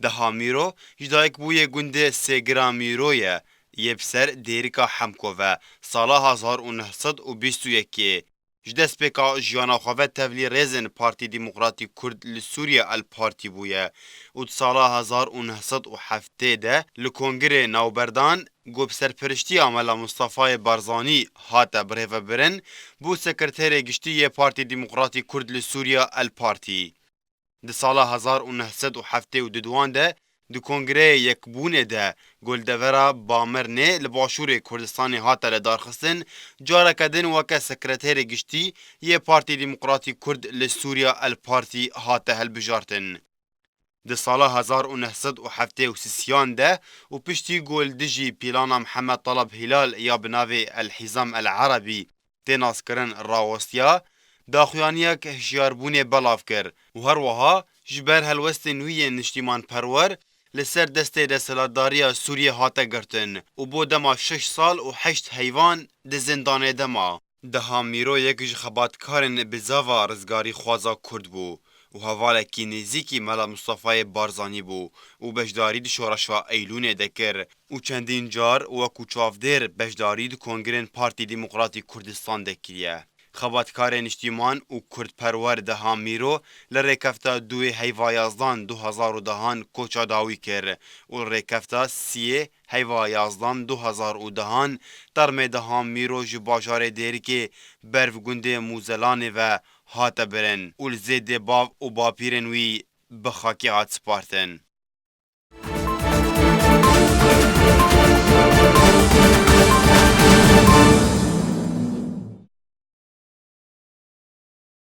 Deha Mîro ji dayîk bûyê gundê Sêgira Mîroye yê bi ser dêrika Hemko ve sala 1921. Ji destpêka jiyana xwe ve tevlî rêzên Partî Demokratîk Kurd li Sûriye El Partî bûye û di sala 1907 de li Kongrê Navberdan got bi serpiriştiya Mela Mustafayê Barzanî hate birêvebirin bû sekreterê giştî yê Partî Demokratîk Kurd li Sûriye El Partî. Di sala 1972 de di Kongreyê Yekbûnê de Goldevera Bamirnê li Başûrê Kurdistanê hate ledarxistin, careke din weke sekreterê giştî yê Partî Demokratîk Kurd li Sûriye El Partî hate hilbijartin. Di sala 1973 de û piştî goldijî pîlana Mihemed Taleb Hilal ya bi navê El Hîzam El Erebî tê naskirin rawistiya, daxuyaniyek hişyarbûnê belav kir û her wiha ji ber helwestên wî yên niştîmanperwer li ser destê desthilatdariya Sûriyê hate girtin û bo dema 6 sal û 8 heyvan di zindanê de ma. Deha Mîro yek ji xebatkarên bizava rizgarî xwaza Kurd bû û hevalekî nêzîkî Mela Mustafayê Barzanî bû û beşdarî di şoreşa Eylûnê de kir û çendîn car wekû çavdêr beşdarî di Kongrên Partî Demokratîk Kurdistan de kiriye. Xebatkarê niştîman û Kurdperwer Deha Mîro li rêkefta duê heyva yazdan 2010 koça dawî kir û li rêkefta siyê heyva yazdan 2010 termê Deha Mîro ji bajarê Dêrikê ber bi gundê Mûzelanê ve hate birin û li zêdê bav û bapîrên wî bi xakê hat spartin.